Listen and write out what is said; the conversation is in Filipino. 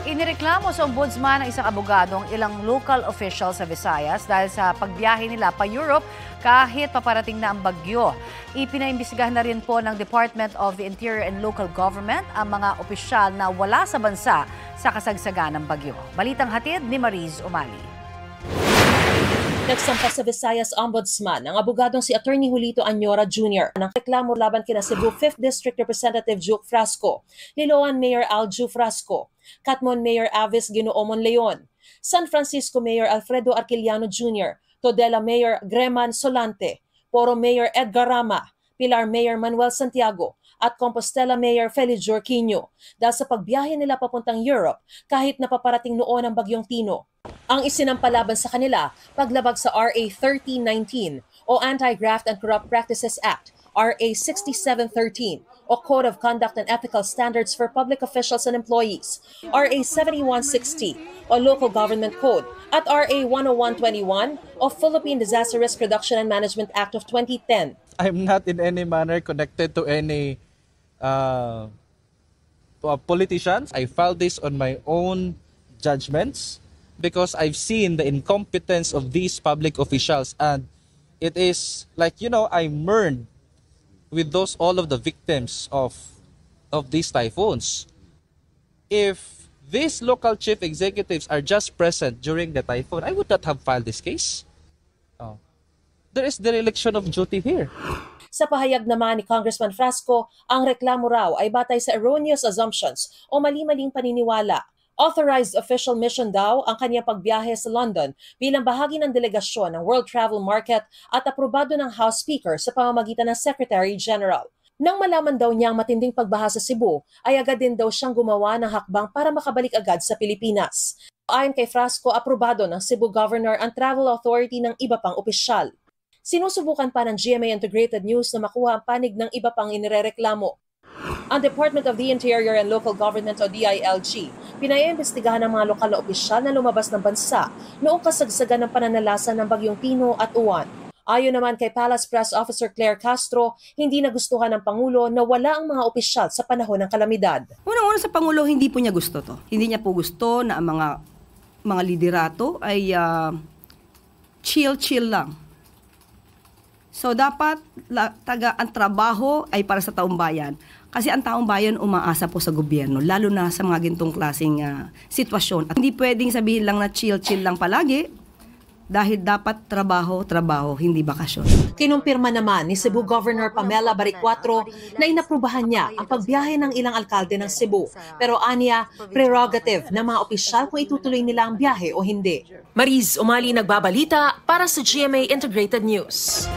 Inireklamo sa ombudsman ng isang abogadong ilang local officials sa Visayas dahil sa pagbiyahe nila pa Europe kahit paparating na ang bagyo. Ipinaimbestigahan na rin po ng Department of the Interior and Local Government ang mga opisyal na wala sa bansa sa kasagsagan ng bagyo. Balitang hatid ni Mariz Umali. Nagsampa sa Visayas Ombudsman ang abogadong si Attorney Julito Añora Jr. ng reklamo laban kina Cebu 5th District Representative Juke Frasco, Liloan Mayor Alju Frasco, Catmon Mayor Avis Ginoomon Leon, San Francisco Mayor Alfredo Arquiliano Jr., Todela Mayor Greman Solante, Poro Mayor Edgar Rama, Pilar Mayor Manuel Santiago, at Compostela Mayor Felix Jorquinho dahil sa pagbiyahe nila papuntang Europe kahit napaparating noon ang bagyong Tino. Ang isinampalaban sa kanila, paglabag sa RA 1319 o Anti-Graft and Corrupt Practices Act, RA 6713 o Code of Conduct and Ethical Standards for Public Officials and Employees, RA 7160 o Local Government Code, at RA 10121 o Philippine Disaster Risk Reduction and Management Act of 2010. I'm not in any manner connected to any politicians. I filed this on my own judgments because I've seen the incompetence of these public officials, and it is like, I mourned with all of the victims of these typhoons. If these local chief executives are just present during the typhoon, I would not have filed this case. There is dereliction of duty here. Sa pahayag naman ni Congressman Frasco, ang reklamo raw ay batay sa erroneous assumptions o mali-maling paniniwala. Authorized official mission daw ang kanyang pagbiyahe sa London bilang bahagi ng delegasyon ng World Travel Market at aprobado ng House Speaker sa pamamagitan ng Secretary General. Nang malaman daw niya ang matinding pagbaha sa Cebu, ay agad din daw siyang gumawa ng hakbang para makabalik agad sa Pilipinas. Ayon kay Frasco, aprobado ng Cebu Governor ang travel authority ng iba pang opisyal. Sinusubukan pa ng GMA Integrated News na makuha ang panig ng iba pang inirereklamo. Ang Department of the Interior and Local Government o DILG, pinaiimbestigahan ng mga lokal na opisyal na lumabas ng bansa noong kasagsagan ng pananalasan ng bagyong Tino at Uwan. Ayon naman kay Palace Press Officer Claire Castro, hindi nagustuhan ng Pangulo na wala ang mga opisyal sa panahon ng kalamidad. Unang-una sa Pangulo, hindi po niya gusto to. Hindi niya po gusto na ang mga liderato ay chill lang. So dapat ang trabaho ay para sa taong bayan. Kasi ang taong bayan umaasa po sa gobyerno, lalo na sa mga gintong klaseng sitwasyon. At hindi pwedeng sabihin lang na chill lang palagi, dahil dapat trabaho, hindi bakasyon. Kinumpirma naman ni Cebu Governor Pamela Baricuatro na inaprubahan niya ang pagbiyahe ng ilang alkalde ng Cebu. Pero aniya, prerogative ng mga opisyal kung itutuloy nila ang biyahe o hindi. Mariz Umali nagbabalita para sa GMA Integrated News.